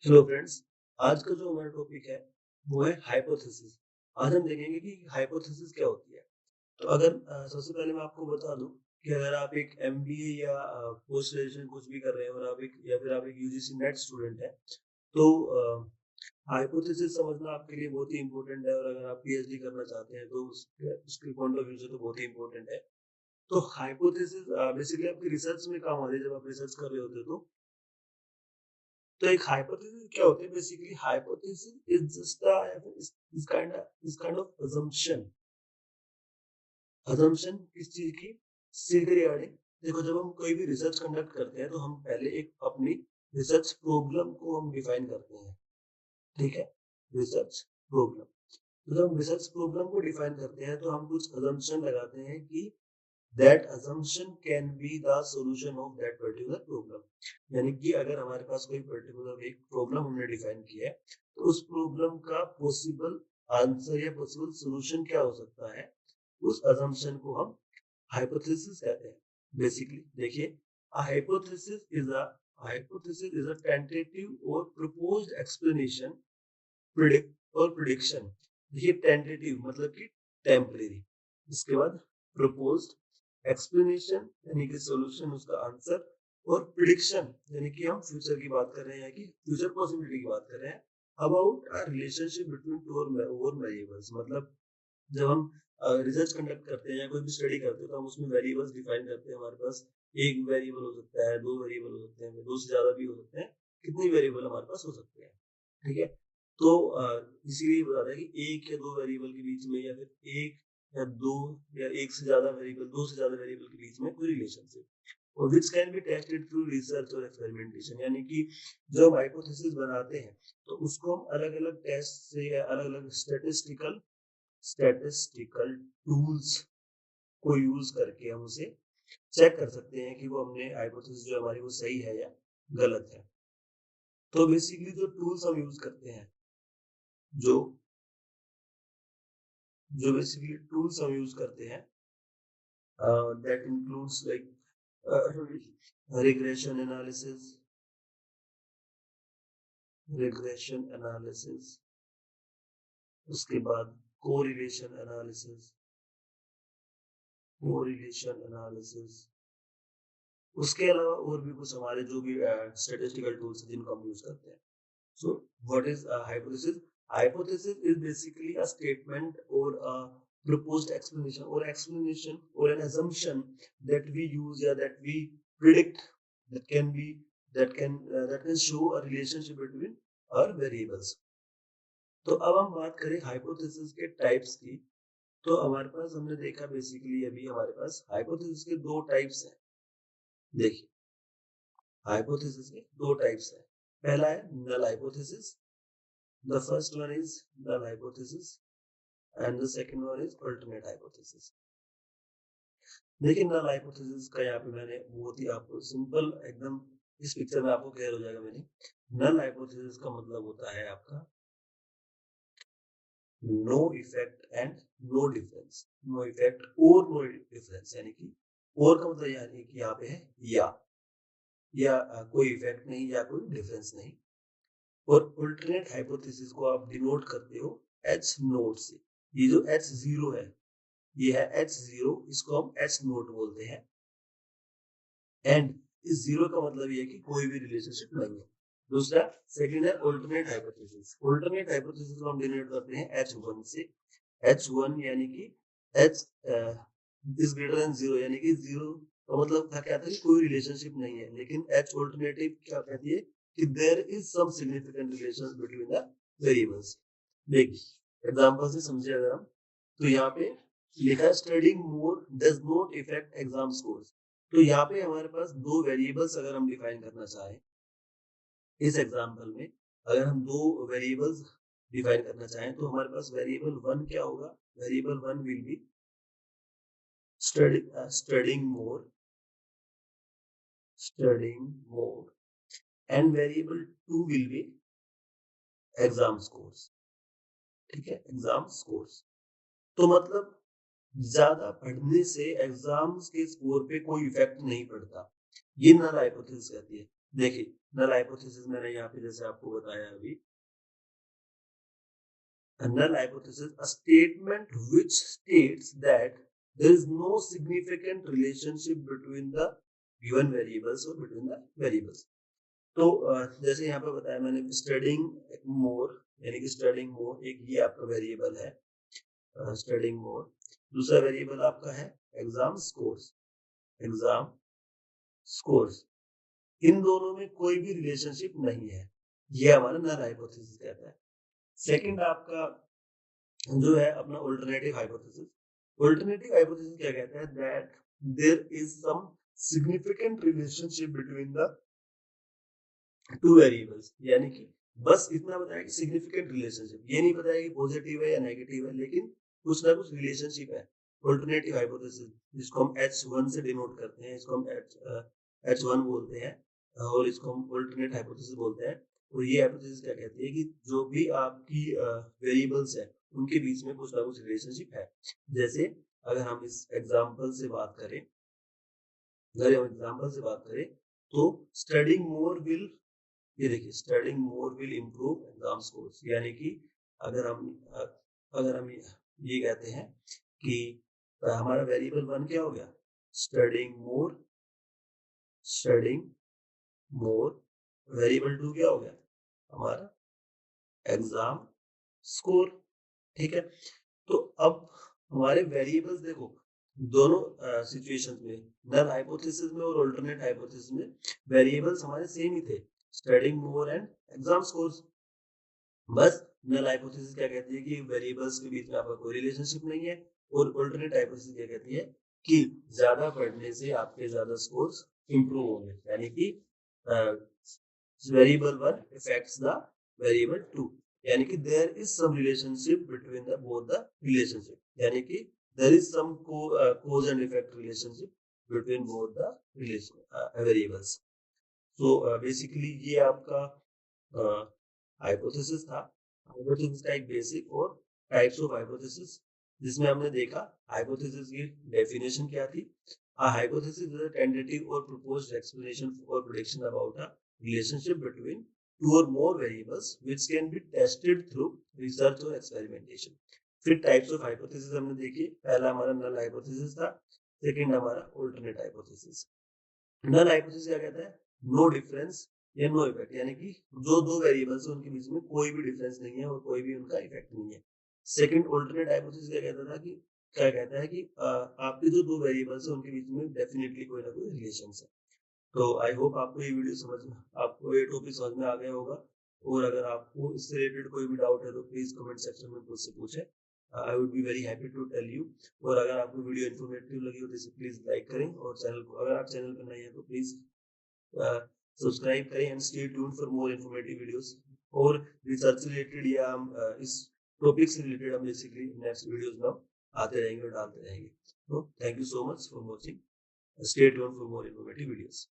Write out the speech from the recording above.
Hello friends. आज का जो हमारा टॉपिक है वो है हाइपोथेसिस। आज हम देखेंगे कि हाइपोथेसिस क्या होती है। तो अगर सबसे पहले मैं आपको बता दूं कि अगर आप एक एमबीए या पोस्ट ग्रेजुएशन कुछ भी कर रहे हैं और आप एक या फिर आप एक यूजीसी नेट स्टूडेंट हैं तो हाइपोथेसिस समझना आपके लिए बहुत ही इंपॉर्टेंट है। और अगर आप पीएचडी करना चाहते हैं तो उसके पॉइंट ऑफ व्यू से तो बहुत ही इंपॉर्टेंट है। तो हाइपोथेसिस बेसिकली आपकी रिसर्च में काम आती है। जब आप रिसर्च कर रहे होते हो तो एक हाइपोथेसिस क्या होती है। Basically hypothesis is just kind of assumption किस चीज की, सी के रिगार्डिंग। देखो, जब हम कोई भी रिसर्च कंडक्ट करते हैं तो हम पहले एक अपनी रिसर्च प्रॉब्लम को हम डिफाइन करते हैं। ठीक है, रिसर्च प्रॉब्लम। तो जब हम रिसर्च प्रॉब्लम को डिफाइन करते हैं तो हम कुछ अजम्पशन लगाते हैं कि that assumption can be the solution of that particular problem। यानी कि अगर हमारे पास कोई पर्टिकुलर एक प्रॉब्लम हमने डिफाइन किया है तो उस प्रॉब्लम का पॉसिबल आंसर या पॉसिबल सॉल्यूशन क्या हो सकता है, उस assumption को हम हाइपोथेसिस कहते हैं। बेसिकली देखिए, हाइपोथेसिस इज अ टेंटेटिव और प्रपोज्ड एक्सप्लेनेशन, प्रिडिक्ट और प्रिडिक्शन। देखिए, टेंटेटिव मतलब कि टेम्परेरी, इसके बाद प्रपोज्ड एक्सप्लेनेशन यानी कि सॉल्यूशन, उसका आंसर, और प्रिडिक्शन यानी कि हम फ्यूचर की बात कर रहे हैं कि फ्यूचर पॉसिबिलिटी की बात कर रहे हैं about a relationship between two और वेरिएबल्स। मतलब जब हम रिसर्च कंडक्ट करते हैं या कोई भी स्टडी करते हैं तो हम उसमें वेरिएबल्स डिफाइन करते हैं। हमारे पास एक वेरिएबल हो सकता है, दो वेरिएबल हो सकते हैं, दो से ज्यादा भी हो सकते हैं। कितनी वेरिएबल हमारे पास हो सकते हैं, ठीक है। तो इसीलिए बता रहा है कि एक या दो वेरिएबल के बीच में या फिर एक या दो या एक से ज्यादा वेरिएबल, दो से ज्यादा वेरिएबल के बीच में कोई रिलेशनशिप, और which can be tested through research और एक्सपेरिमेंटेशन। यानी कि जो हम हाइपोथेसिस बनाते हैं तो उसको हम अलग अलग टेस्ट से या अलग अलग स्टैटिस्टिकल टूल्स को यूज करके हम उसे चेक कर सकते हैं कि वो हमने हाइपोथेसिस जो हमारी वो सही है या गलत है। तो बेसिकली जो टूल्स हम यूज करते हैं, जो जो बेसिकली टूल्स हम यूज करते हैं, that includes like regression analysis, उसके बाद कोरिलेशन एनालिसिस, उसके अलावा और भी कुछ हमारे जो भी स्टैटिस्टिकल टूल्स हैं जिनको हम यूज करते हैं। So, what is a hypothesis? Hypothesis is basically a statement or a proposed explanation or an assumption that we use or that we predict, that can be that can show a relationship between our variables। तो अब हम बात करें hypothesis के types की। तो हमारे पास हमने देखा बेसिकली अभी हमारे पास हाइपोथेसिस के दो टाइप्स हैं। देखिए, हाइपोथेसिस के दो टाइप्स हैं। पहला है null hypothesis. The first one is null hypothesis and the second one is alternate hypothesis। देखिए, null hypothesis का यहाँ पे मैंने बहुत ही आपको सिंपल एकदम इस पिक्चर में आपको क्लियर हो जाएगा। मैंने null hypothesis का मतलब होता है आपका no effect and no difference. No effect और नो डिफरेंस यानी कि और का मतलब यानी कि यहाँ पे है या कोई इफेक्ट नहीं या कोई डिफरेंस नहीं। और अल्टरनेट हाइपोथेसिस को आप डिनोट करते हो एच नोट से। ये जो एच जीरो है ये है H0, इसको हम H नोट बोलते हैं। एंड इस जीरो का मतलब ये है कि कोई भी रिलेशनशिप नहीं है। दूसरा, सेकंड है अल्टरनेट हाइपोथेसिस। अल्टरनेट हाइपोथेसिस को हम डिनोट करते हैं H1 से। H1 यानी कि H is greater than zero, यानी कि जीरो का मतलब क्या था कि कोई रिलेशनशिप नहीं है। लेकिन H अल्टरनेटिव क्या कहती है कि there is some significant relation between the variables. देखिए, एग्जांपल से समझे अगर हम, तो यहाँ पे लिखा है studying more does not effect exam scores. तो यहाँ पे हमारे पास दो वेरिएबल्स अगर हम डिफाइन करना चाहें, इस एग्जांपल में अगर हम दो वेरिएबल्स डिफाइन करना चाहें तो हमारे पास वेरिएबल वन क्या होगा। Variable one will be studying more and variable two will be exam scores. ठीक है, एग्जाम स्कोर्स। तो मतलब ज्यादा पढ़ने से एग्जाम्स के स्कोर पे कोई इफेक्ट नहीं पड़ता, ये नल हाइपोथेसिस कहती है। देखिए नल हाइपोथेसिस मैंने यहाँ पे जैसे आपको बताया अभी, null hypothesis, a statement which states that there is no significant relationship between the given variables or between the variables. तो जैसे यहाँ पे बताया मैंने स्टडिंग मोर, यानी कि स्टडिंग मोर एक ये आपका वेरिएबल है, स्टडिंग मोर। दूसरा वेरिएबल आपका है एग्जाम स्कोर्स, एग्जाम स्कोर्स। इन दोनों में कोई भी रिलेशनशिप नहीं है, ये हमारा नल हाइपोथेसिस कहता है। सेकंड आपका जो है अपना अल्टरनेटिव हाइपोथेसिस। अल्टरनेटिव हाइपोथेसिस क्या कहता है, that there is some significant relationship between the two variables, यानी कि बस इतना बताया कि सिग्निफिकेंट रिलेशनशिप, ये नहीं बताया कि पॉजिटिव है या नेगेटिव है, लेकिन कुछ ना कुछ रिलेशनशिप है। अल्टरनेटिव हाइपोथेसिस जिसको हम H1 से डिनोट करते हैं, इसको हम H1 बोलते हैं और इसको हम अल्टरनेट हाइपोथेसिस बोलते हैं। और ये हाइपोथेसिस क्या कहती है कि जो भी आपकी वेरिएबल्स है उनके बीच में कुछ ना कुछ रिलेशनशिप है। जैसे अगर हम इस एग्जांपल से बात करें, तो स्टडिंग मोर विल, ये देखिए studying more will improve exam scores, यानी कि अगर हम ये कहते हैं कि हमारा वेरिएबल 1 क्या हो गया, स्टडिंग मोर, वेरिएबल 2 क्या हो गया हमारा एग्जाम स्कोर, ठीक है। तो अब हमारे वेरिएबल्स देखो दोनों सिचुएशंस में, नल हाइपोथेसिस में और अल्टरनेट हाइपोथेसिस में वेरिएबल्स हमारे सेम ही थे, studying more and exam scores. बस नल हाइपोथेसिस क्या कहती है कि वेरिएबल्स के बीच में आपका कोई रिलेशनशिप नहीं है, और अल्टरनेट हाइपोथेसिस क्या कहती है कि ज्यादा पढ़ने से आपके ज्यादा स्कोर्स इंप्रूव होंगे, यानी कि वेरिएबल 1 affects the variable 2, यानी कि there is some relationship between the both the relationship, यानी कि there is some cause and effect relationship between both the variables. So basically ये आपका हाइपोथेसिस था, हाइपोथेसिस का एक बेसिक और टाइप्स ऑफ हाइपोथेसिस, जिसमें हमने देखा हाइपोथेसिस की डेफिनेशन क्या थी। A hypothesis is a tentative or proposed explanation or prediction about a relationship between two or more variables which can be tested through research or experimentation. फिर types of hypothesis हमने देखी, पहला हमारा null hypothesis था, second हमारा alternate hypothesis. Null hypothesis क्या कहता है, नो डिफरेंस या नो इफेक्ट, यानी कि जो दो वेरिएबल्स है उनके बीच में कोई भी डिफरेंस नहीं है और कोई भी उनका इफेक्ट नहीं है। सेकंड अल्टरनेट हाइपोथेसिस क्या कहता था कि क्या कहता है कि आपके जो दो वेरिएबल्स है उनके बीच में डेफिनेटली कोई ना कोई रिलेशन है। तो आई होप आपको ये वीडियो आपको ये टॉपिक समझ में आ गया होगा, और अगर आपको इससे रिलेटेड कोई भी डाउट है तो प्लीज कमेंट सेक्शन में मुझसे पूछें, I would be very happy to tell you. और अगर आपको वीडियो इन्फॉर्मेटिव लगी हो तो इसे प्लीज लाइक करें, और चैनल को अगर आप चैनल पर नए हैं तो प्लीज सब्सक्राइब करें and stay tuned for more informative videos. और रिसर्च रिलेटेड या इस टॉपिक से रिलेटेड हम बेसिकली नेक्स्ट वीडियोस में आते रहेंगे और डालते रहेंगे। तो thank you so much for watching, stay tuned for more informative videos.